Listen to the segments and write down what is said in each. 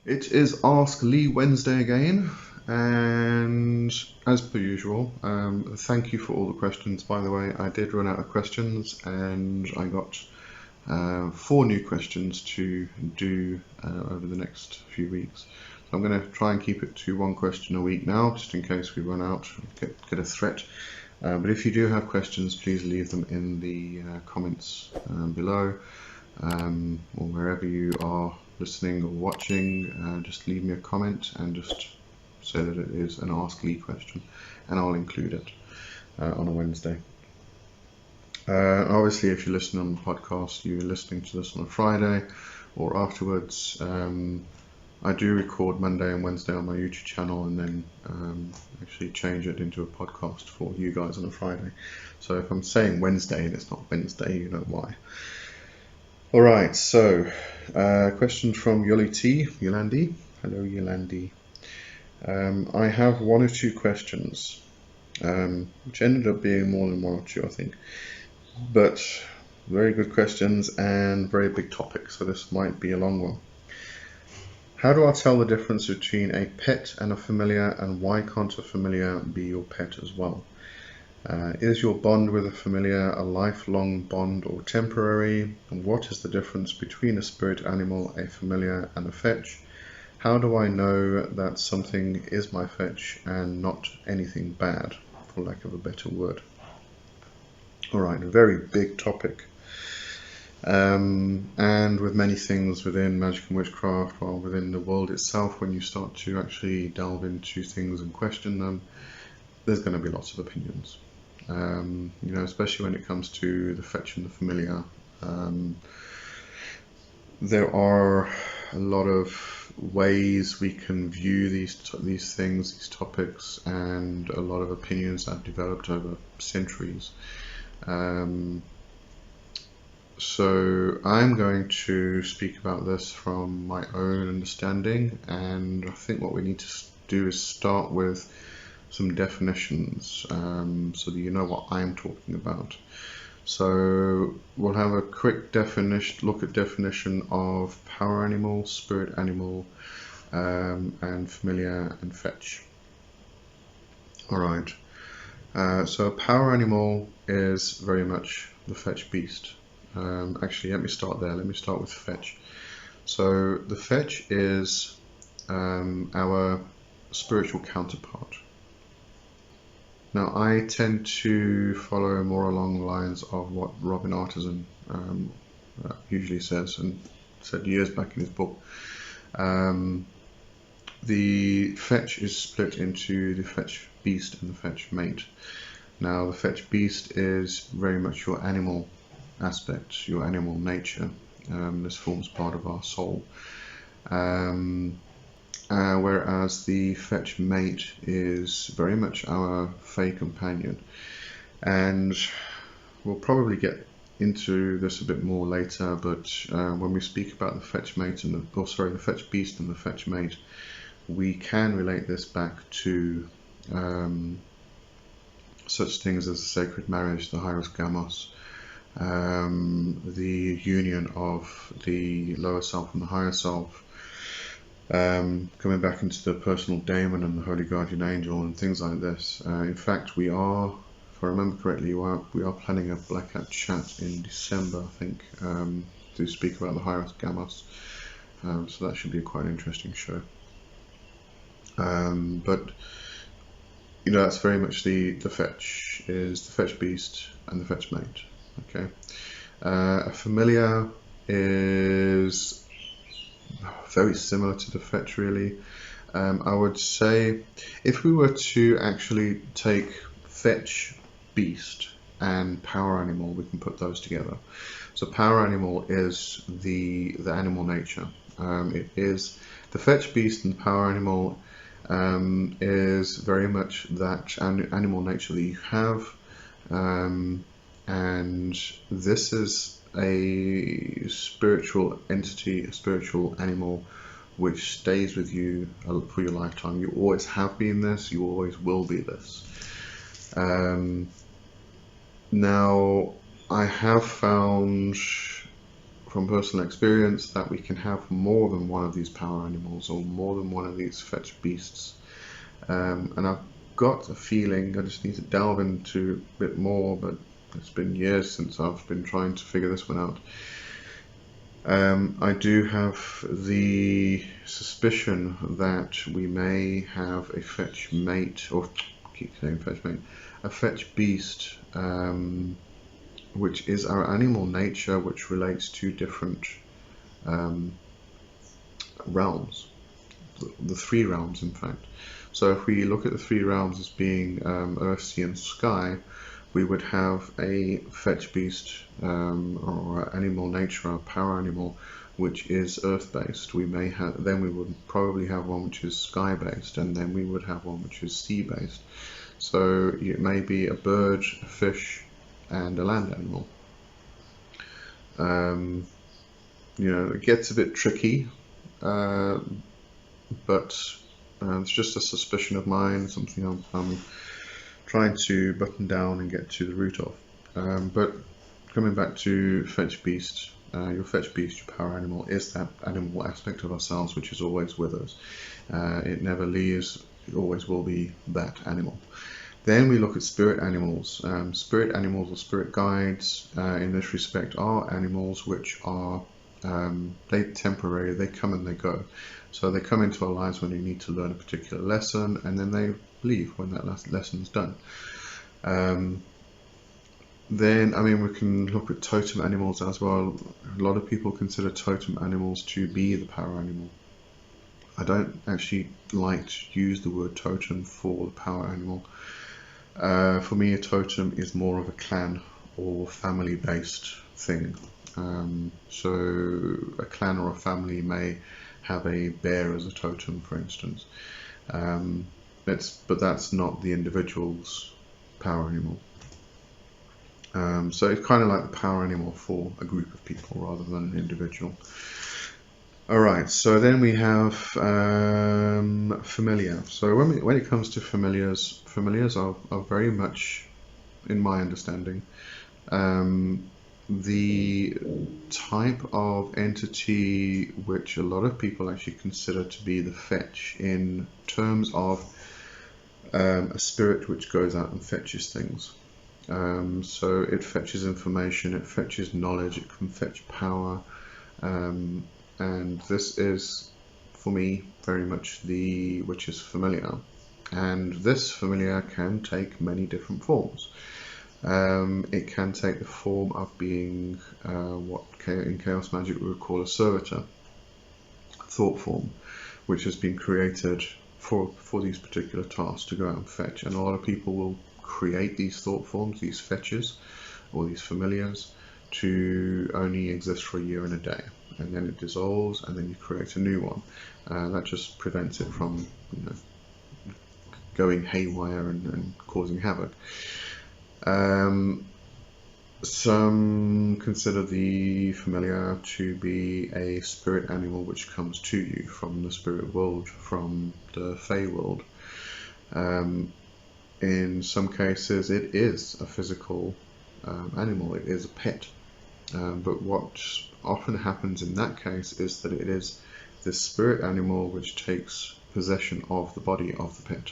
It is Ask Lee Wednesday again, and as per usual, thank you for all the questions. By the way, I did run out of questions, and I got 4 new questions to do over the next few weeks. So I'm going to try and keep it to 1 question a week now, just in case we run out, get a threat. But if you do have questions, please leave them in the comments below, or wherever you are listening or watching. Just leave me a comment and just say that it is an Ask Lee question, and I'll include it on a Wednesday. Obviously, if you're listening on the podcast, you're listening to this on a Friday or afterwards. I do record Monday and Wednesday on my YouTube channel, and then actually change it into a podcast for you guys on a Friday. So if I'm saying Wednesday and it's not Wednesday, you know why. Alright, so question from Yollie T. Yolandi. Hello, Yolandi. I have 1 or 2 questions, which ended up being more than 1 or 2, I think. But very good questions and very big topic, so this might be a long one. How do I tell the difference between a pet and a familiar, and why can't a familiar be your pet as well? Is your bond with a familiar a lifelong bond or temporary? And what is the difference between a spirit animal, a familiar, and a fetch? How do I know that something is my fetch and not anything bad, for lack of a better word? Alright, a very big topic. And with many things within magic and witchcraft, or within the world itself, when you start to actually delve into things and question them, there's going to be lots of opinions. Especially when it comes to the fetch and the familiar. There are a lot of ways we can view these things, these topics, and a lot of opinions that have developed over centuries. So I'm going to speak about this from my own understanding, and I think what we need to do is start with some definitions, so that you know what I'm talking about. So we'll have a quick look at definition of power animal, spirit animal, and familiar and fetch. Alright, so a power animal is very much the fetch beast. Actually, let me start there. Let me start with fetch. So the fetch is our spiritual counterpart. Now, I tend to follow more along the lines of what Robin Artisan usually says, and said years back in his book. The fetch is split into the fetch beast and the fetch mate. Now, the fetch beast is very much your animal aspect, your animal nature. This forms part of our soul. Whereas the fetch mate is very much our fey companion, and we'll probably get into this a bit more later. But when we speak about the fetch mate and the fetch beast and the fetch mate, we can relate this back to such things as the sacred marriage, the Hieros Gamos, the union of the lower self and the higher self. Coming back into the personal daemon and the holy guardian angel and things like this. In fact, we are, if I remember correctly, we are planning a Black Hat chat in December, I think, to speak about the Hieros Gamos. So that should be a quite interesting show. But that's very much the fetch is the fetch beast and the fetch mate. Okay, a familiar is very similar to the fetch, really. I would say if we were to actually take fetch, beast, and power animal, we can put those together. So power animal is the animal nature. It is the fetch, beast, and power animal is very much that animal nature that you have, and this is a spiritual entity, a spiritual animal, which stays with you for your lifetime. You always have been this, you always will be this. Now, I have found from personal experience that we can have more than one of these power animals or more than one of these fetch beasts. And I've got a feeling, I just need to delve into a bit more, but it's been years since I've been trying to figure this one out. I do have the suspicion that we may have a fetch mate, or keep saying fetch mate, a fetch beast, which is our animal nature, which relates to different realms, the three realms in fact. So if we look at the three realms as being earth, sea and sky, we would have a fetch beast or animal nature, a power animal, which is earth based. We may have, then we would probably have one which is sky based, and then we would have one which is sea based. So it may be a bird, a fish, and a land animal. It gets a bit tricky, but it's just a suspicion of mine, something I'm trying to button down and get to the root of. But coming back to fetch beast, your fetch beast, your power animal, is that animal aspect of ourselves which is always with us. It never leaves, it always will be that animal. Then we look at spirit animals. Spirit animals or spirit guides in this respect are animals which are temporary, they come and they go. So they come into our lives when we need to learn a particular lesson, and then they leave when that lesson's done. Then, we can look at totem animals as well. A lot of people consider totem animals to be the power animal. I don't actually like to use the word totem for the power animal. For me, a totem is more of a clan or family based thing. So a clan or a family may have a bear as a totem, for instance. But that's not the individual's power animal. So it's kind of like the power animal for a group of people rather than an individual. Alright, so then we have familiar. So when it comes to familiars are very much, in my understanding, the type of entity which a lot of people actually consider to be the fetch, in terms of a spirit which goes out and fetches things. So it fetches information, it fetches knowledge, it can fetch power, and this is, for me, very much the witch's familiar. And this familiar can take many different forms. It can take the form of being what in chaos magic we would call a servitor, thought form, which has been created for these particular tasks to go out and fetch. And a lot of people will create these thought forms, these fetches, or these familiars, to only exist for a year and a day, and then it dissolves, and then you create a new one. That just prevents it from going haywire and causing havoc. Some consider the familiar to be a spirit animal which comes to you from the spirit world, from the Fey world. In some cases it is a physical animal, it is a pet. But what often happens in that case is that it is this spirit animal which takes possession of the body of the pet.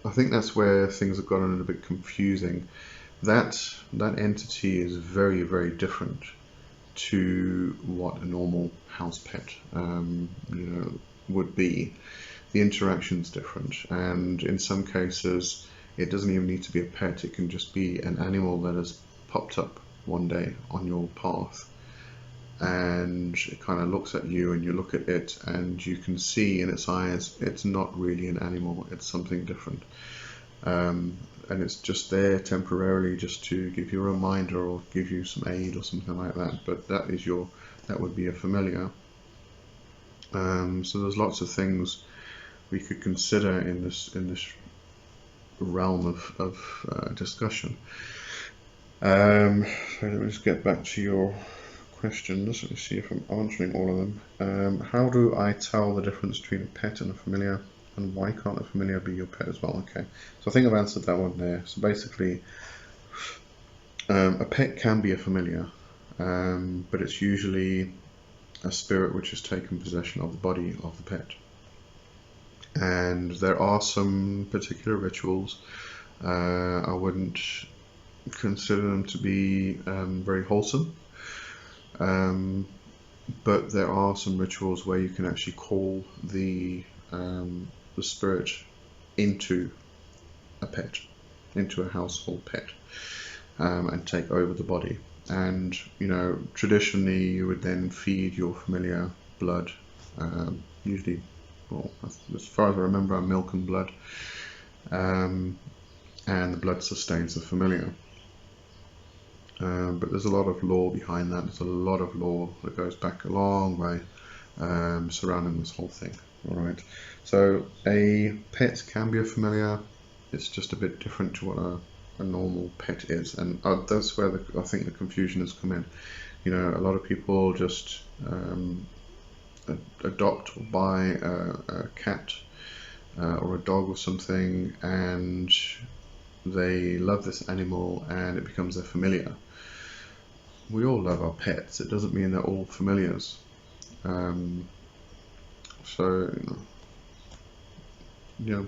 I think that's where things have gotten a little bit confusing. That entity is very, very different to what a normal house pet would be. The interaction's different, and in some cases it doesn't even need to be a pet. It can just be an animal that has popped up one day on your path, and it kind of looks at you, and you look at it, and you can see in its eyes it's not really an animal, it's something different, and it's just there temporarily just to give you a reminder or give you some aid or something like that. But that would be a familiar. So there's lots of things we could consider in this realm of discussion. So let me just get back to your questions. Let me see if I'm answering all of them. How do I tell the difference between a pet and a familiar, and why can't a familiar be your pet as well? Okay, so I think I've answered that one there. So basically, A pet can be a familiar, but it's usually a spirit which has taken possession of the body of the pet. And there are some particular rituals. I wouldn't consider them to be very wholesome, but there are some rituals where you can actually call the spirit into a pet, into a household pet, and take over the body. And traditionally you would then feed your familiar blood, usually, well, as far as I remember, milk and blood, and the blood sustains the familiar. But there's a lot of lore behind that. There's a lot of lore that goes back a long way surrounding this whole thing. Alright, so a pet can be a familiar. It's just a bit different to what a normal pet is, and that's where I think the confusion has come in. A lot of people just adopt or buy a cat or a dog or something, and they love this animal and it becomes their familiar. We all love our pets. It doesn't mean they're all familiars.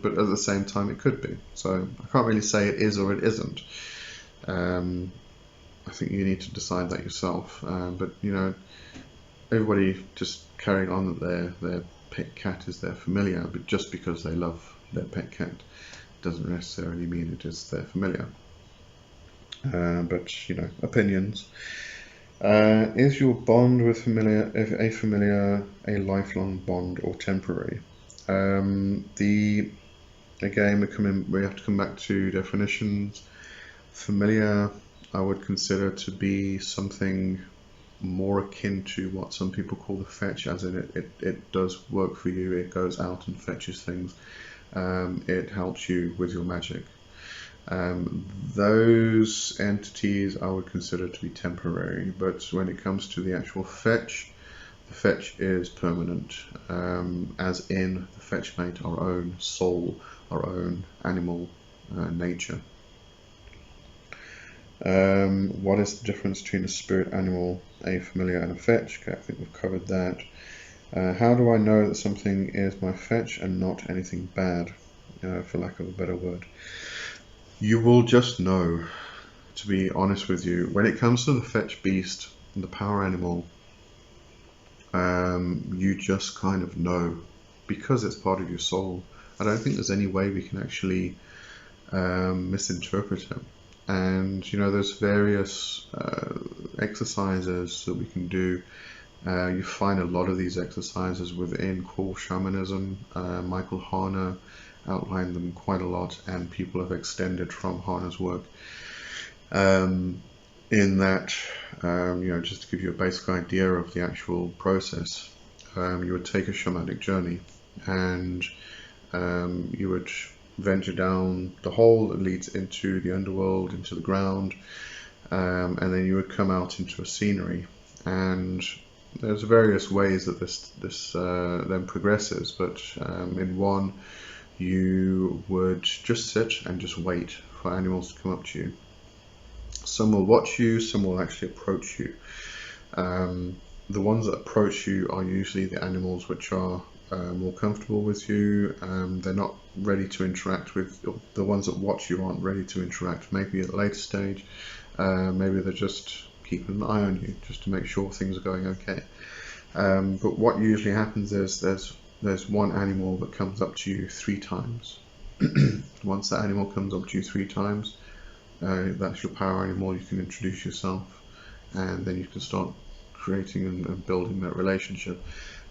But at the same time it could be. So I can't really say it is or it isn't. I think you need to decide that yourself. But everybody just carrying on that their pet cat is their familiar, but just because they love their pet cat doesn't necessarily mean it is their familiar. But opinions. Is your bond with a familiar a lifelong bond or temporary? Again, we have to come back to definitions. Familiar, I would consider to be something more akin to what some people call the fetch, as in it does work for you. It goes out and fetches things. It helps you with your magic. Those entities I would consider to be temporary, but when it comes to the actual fetch, the fetch is permanent, as in the fetch mate, our own soul, our own animal nature. What is the difference between a spirit animal, a familiar, and a fetch? Okay, I think we've covered that. How do I know that something is my fetch and not anything bad, for lack of a better word? You will just know, to be honest with you. When it comes to the fetch beast, the power animal, you just kind of know, because it's part of your soul. I don't think there's any way we can actually misinterpret it. And there's various exercises that we can do. You find a lot of these exercises within core shamanism. Michael Harner outlined them quite a lot, and people have extended from Harner's work. In that, just to give you a basic idea of the actual process, you would take a shamanic journey, and you would venture down the hole that leads into the underworld, into the ground, and then you would come out into a scenery. And there's various ways that this then progresses, but in one, you would just sit and just wait for animals to come up to you. Some will watch you, some will actually approach you. The ones that approach you are usually the animals which are more comfortable with you. They're not ready to interact with. The ones that watch you aren't ready to interact. Maybe at a later stage, maybe they're just keeping an eye on you just to make sure things are going okay. But what usually happens is there's one animal that comes up to you 3 times. Once that animal comes up to you 3 times, that's your power animal. You can introduce yourself, and then you can start creating and building that relationship.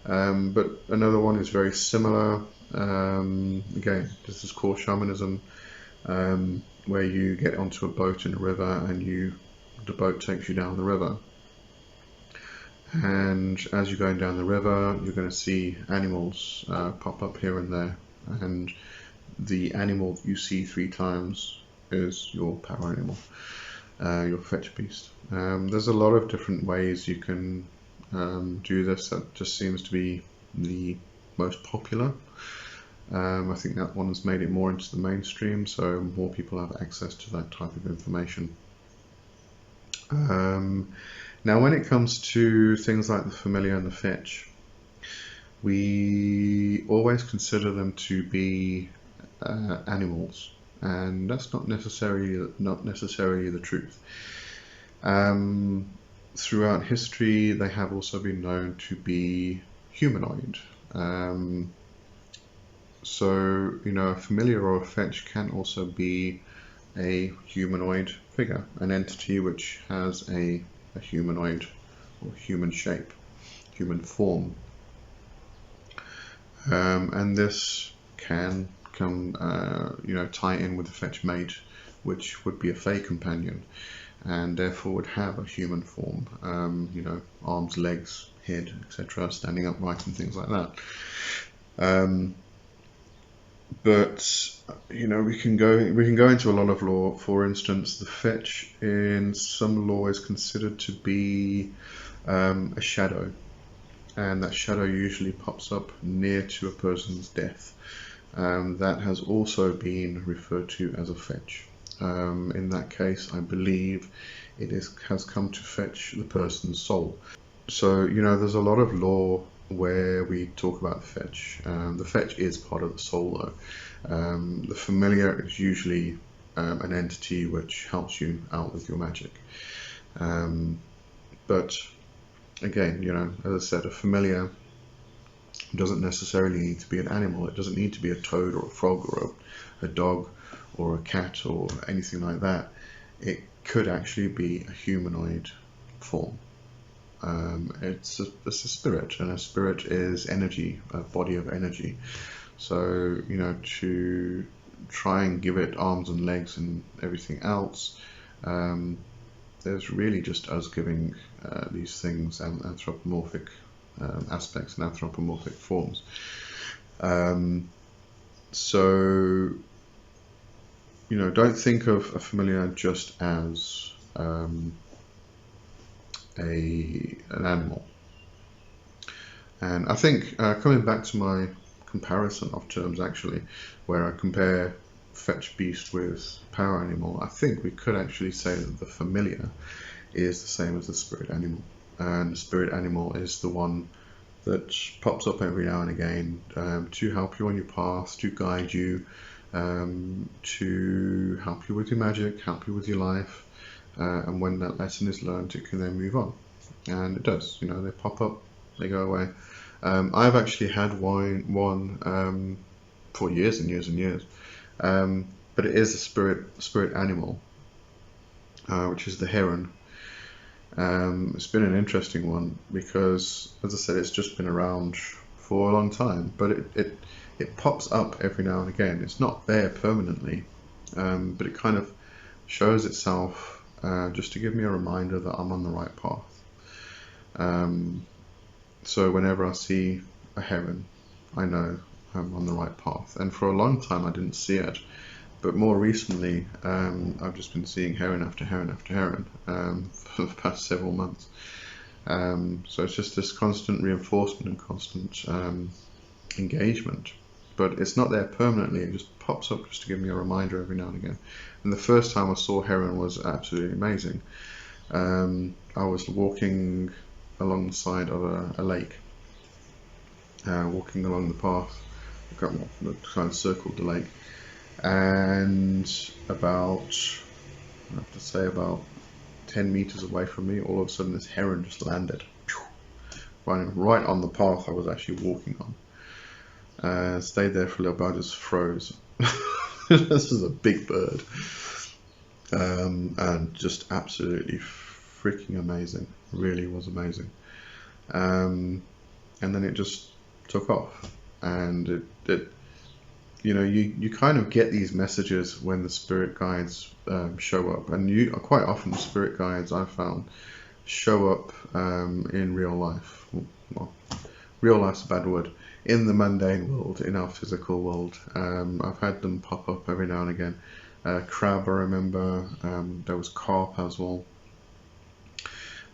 But another one is very similar. Again, this is core shamanism, where you get onto a boat in a river, and the boat takes you down the river. And as you're going down the river, you're going to see animals pop up here and there, and the animal you see 3 times is your power animal, your fetch beast. There's a lot of different ways you can do this. That just seems to be the most popular. I think that one has made it more into the mainstream, so more people have access to that type of information. Now, when it comes to things like the familiar and the fetch, we always consider them to be animals, and that's not necessarily the truth. Throughout history, they have also been known to be humanoid. So, a familiar or a fetch can also be a humanoid figure, an entity which has a humanoid or human shape, human form. And this can come, tie in with the fetch mate, which would be a fey companion, and therefore would have a human form, arms, legs, head, etc., standing upright and things like that. But we can go into a lot of lore. For instance, the fetch in some lore is considered to be a shadow, and that shadow usually pops up near to a person's death. That has also been referred to as a fetch. In that case, I believe it has come to fetch the person's soul. So there's a lot of lore where we talk about the fetch. The fetch is part of the soul, though. The familiar is usually an entity which helps you out with your magic. But again, as I said, a familiar doesn't necessarily need to be an animal. It doesn't need to be a toad or a frog or a dog or a cat or anything like that. It could actually be a humanoid form. It's a spirit, and a spirit is energy, a body of energy. So, to try and give it arms and legs and everything else, there's really just us giving these things anthropomorphic aspects and anthropomorphic forms. So, don't think of a familiar just as an animal. And I think coming back to my comparison of terms, actually, where I compare fetch beast with power animal, I think we could actually say that the familiar is the same as the spirit animal, and the spirit animal is the one that pops up every now and again to help you on your path, to guide you, to help you with your magic, help you with your life, and when that lesson is learned, it can then move on. And it does. They pop up, they go away. I've actually had one for years and years and years, but it is a spirit animal, which is the heron. It's been an interesting one because, as I said, it's just been around for a long time, but it pops up every now and again. It's not there permanently, but it kind of shows itself just to give me a reminder that I'm on the right path. So whenever I see a heron, I know I'm on the right path. And for a long time I didn't see it, but more recently I've just been seeing heron after heron after heron for the past several months. So it's just this constant reinforcement and constant engagement, but it's not there permanently. It just pops up just to give me a reminder every now and again. And the first time I saw heron was absolutely amazing. I was walking along the side of a lake, walking along the path, kind of circled the lake, and about 10 meters away from me, all of a sudden this heron just landed, right on the path I was actually walking on. Stayed there for a little bit, I just froze. This is a big bird, and just absolutely freaking amazing. Really was amazing. And then it just took off, and you kind of get these messages when the spirit guides show up, and quite often spirit guides, I've found, show up in real life. Well, real life's a bad word. In the mundane world, in our physical world, I've had them pop up every now and again. Crab, I remember. There was carp as well.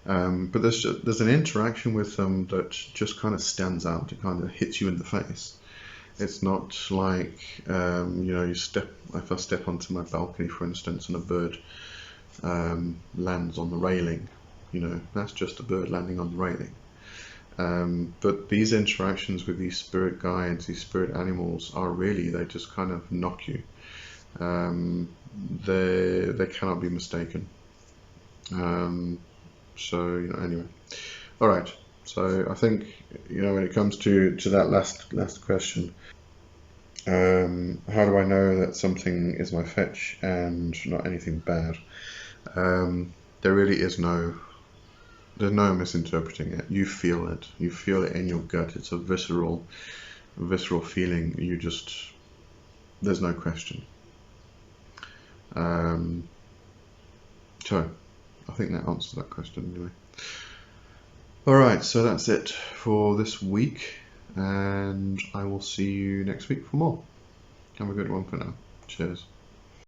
But there's an interaction with them that just kind of stands out. It kind of hits you in the face. It's not like if I step onto my balcony, for instance, and a bird lands on the railing. You know, that's just a bird landing on the railing. But these interactions with these spirit guides, these spirit animals, are really, they just kind of knock you. They cannot be mistaken. So, you know, anyway. All right. So I think, you know, when it comes to that last question, how do I know that something is my fetch and not anything bad? There really is there's no misinterpreting it. You feel it. You feel it in your gut. It's a visceral feeling. There's no question. So I think that answers that question anyway. Alright, so that's it for this week, and I will see you next week for more. Have a good one for now. Cheers.